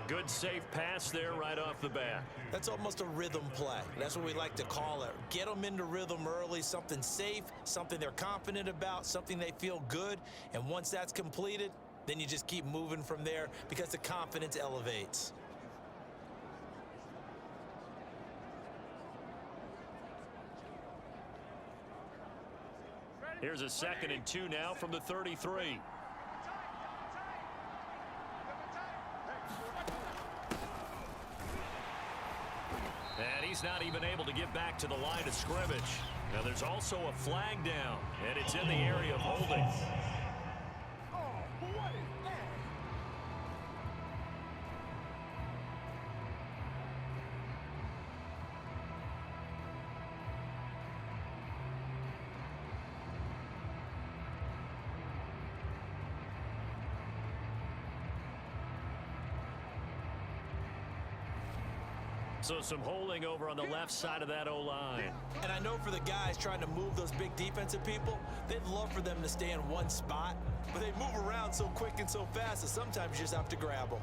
A good safe pass there right off the bat. That's almost a rhythm play. That's what we like to call it. Get them into rhythm early, something safe, something they're confident about, something they feel good. And once that's completed, then you just keep moving from there because the confidence elevates. Here's a 2nd and 2 now from the 33. And he's not even able to get back to the line of scrimmage. Now there's also a flag down, and it's in the area of holding. So some holding over on the left side of that O-line. And I know for the guys trying to move those big defensive people, they'd love for them to stay in one spot, but they move around so quick and so fast that sometimes you just have to grab them.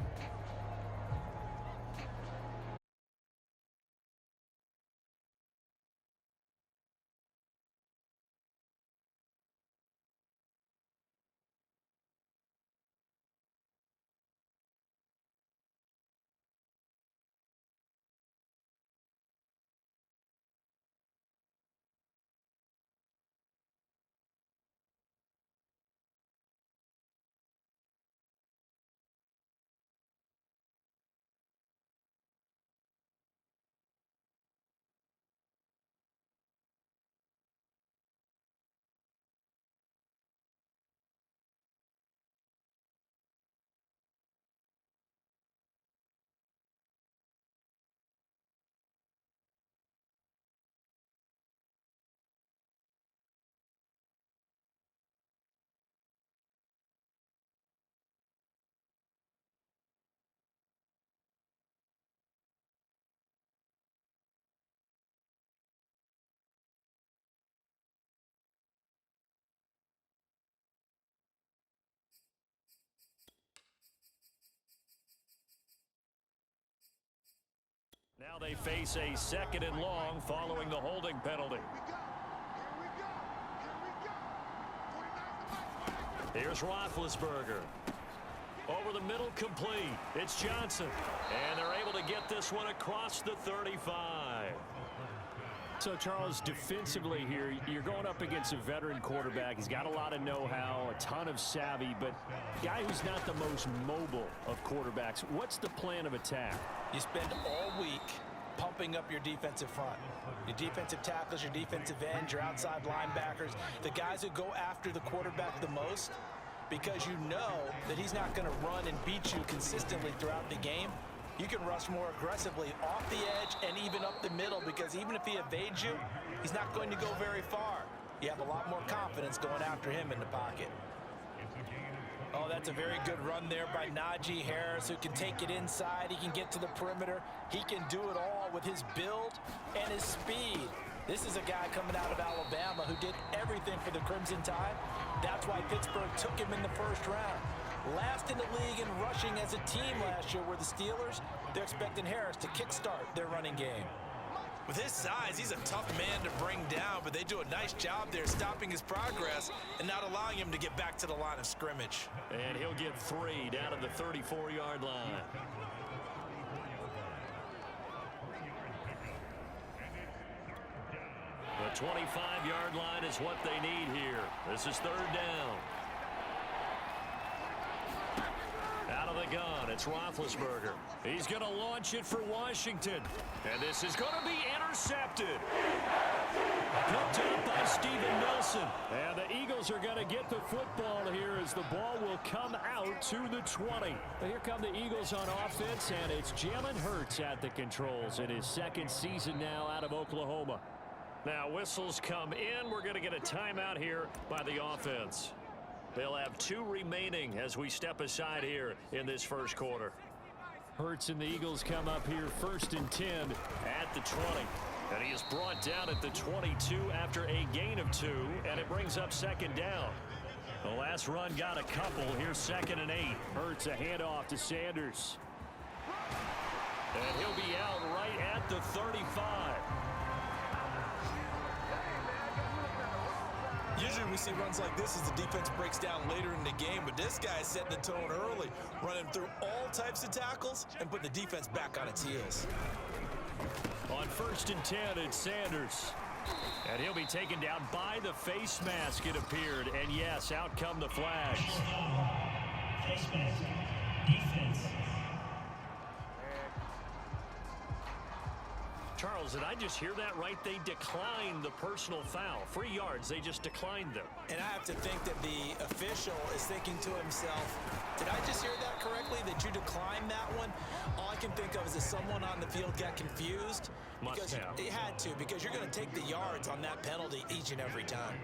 Now they face a 2nd and long following the holding penalty. Here's Roethlisberger. Over the middle, complete. It's Johnson. And they're able to get this one across the 35. So, Charles, defensively here, you're going up against a veteran quarterback. He's got a lot of know-how, a ton of savvy, but a guy who's not the most mobile of quarterbacks. What's the plan of attack? You spend all week pumping up your defensive front. Your defensive tackles, your defensive ends, your outside linebackers, the guys who go after the quarterback the most, because you know that he's not going to run and beat you consistently throughout the game. You can rush more aggressively off the edge and even up the middle, because even if he evades you, he's not going to go very far. You have a lot more confidence going after him in the pocket. Oh, that's a very good run there by Najee Harris, who can take it inside. He can get to the perimeter. He can do it all with his build and his speed. This is a guy coming out of Alabama who did everything for the Crimson Tide. That's why Pittsburgh took him in the first round. Last in the league in rushing as a team last year were the Steelers. They're expecting Harris to kickstart their running game. With his size, he's a tough man to bring down, but they do a nice job there stopping his progress and not allowing him to get back to the line of scrimmage. And he'll get 3 down at the 34-yard line. The 25-yard line is what they need here. This is 3rd down. Out of the gun, it's Roethlisberger. He's going to launch it for Washington. And this is going to be intercepted. Picked up by Steven Nelson. And the Eagles are going to get the football here as the ball will come out to the 20. Here come the Eagles on offense, and it's Jalen Hurts at the controls in his 2nd season now out of Oklahoma. Now whistles come in. We're going to get a timeout here by the offense. They'll have 2 remaining as we step aside here in this first quarter. Hurts and the Eagles come up here 1st and 10 at the 20. And he is brought down at the 22 after a gain of 2, and it brings up 2nd down. The last run got a couple. Here's 2nd and 8. Hurts a handoff to Sanders. And he'll be out right at the 35. Usually we see runs like this as the defense breaks down later in the game, but this guy's setting the tone early, running through all types of tackles and putting the defense back on its heels. On 1st and 10, it's Sanders. And he'll be taken down by the face mask, it appeared. And yes, out come the flags. Face mask. Defense. Charles, did I just hear that right? They declined the personal foul. 3 yards, they just declined them. And I have to think that the official is thinking to himself, did I just hear that correctly, that you declined that one? All I can think of is that someone on the field got confused. Must have. It had to, because you're going to take the yards on that penalty each and every time.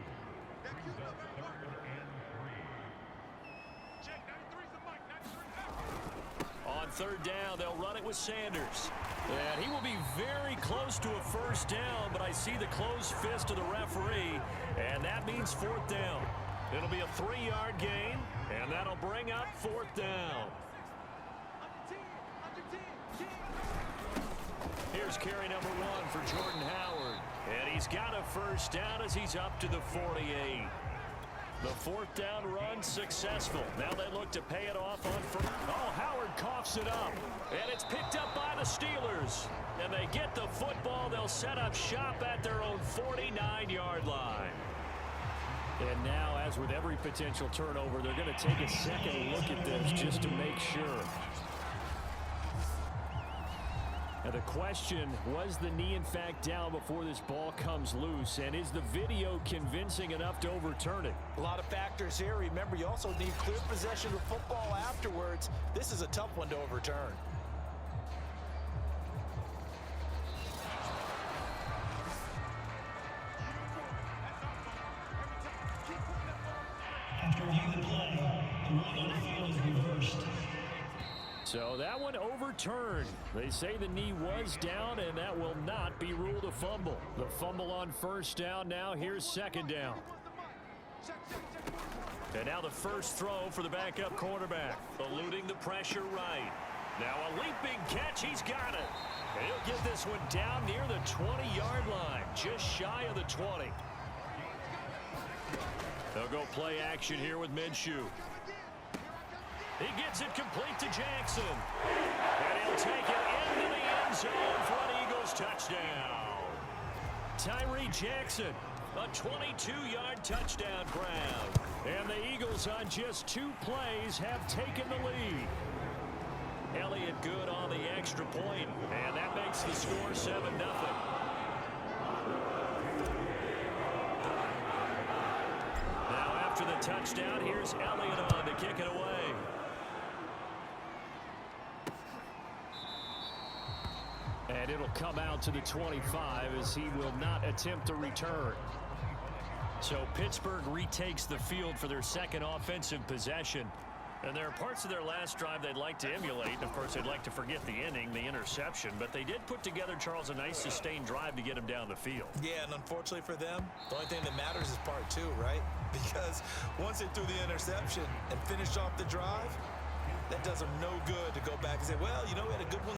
On 3rd down, they'll run it with Sanders. And he will be very close to a 1st down, but I see the closed fist of the referee, and that means 4th down. It'll be a 3-yard gain, and that'll bring up 4th down. Here's carry number 1 for Jordan Howard. And he's got a 1st down as he's up to the 48. The 4th down run successful. Now they look to pay it off on first. Oh, Howard coughs it up. And it's picked up by the Steelers. And they get the football. They'll set up shop at their own 49-yard line. And now, as with every potential turnover, they're going to take a second look at this just to make sure. And the question, was the knee in fact down before this ball comes loose? And is the video convincing enough to overturn it? A lot of factors here. Remember, you also need clear possession of football afterwards. This is a tough one to overturn. After reviewing the play, the ruling on the field is reversed. So that one overturned. They say the knee was down, and that will not be ruled a fumble. The fumble on 1st down. Now here's 2nd down. And now the first throw for the backup quarterback. Eluding the pressure right. Now a leaping catch. He's got it. And he'll get this one down near the 20-yard line. Just shy of the 20. They'll go play action here with Minshew. He gets it complete to Jackson. And he'll take it into the end zone for an Eagles touchdown. Tyree Jackson, a 22-yard touchdown grab. And the Eagles on just 2 plays have taken the lead. Elliott good on the extra point, and that makes the score 7-0. Now after the touchdown, here's Elliott on to kick it away. And it'll come out to the 25 as he will not attempt a return. So Pittsburgh retakes the field for their second offensive possession. And there are parts of their last drive they'd like to emulate. And of course, they'd like to forget the inning, the interception. But they did put together, Charles, a nice sustained drive to get him down the field. Yeah, and unfortunately for them, the only thing that matters is part 2, right? Because once they threw the interception and finished off the drive, that does them no good to go back and say, well, you know, we had a good one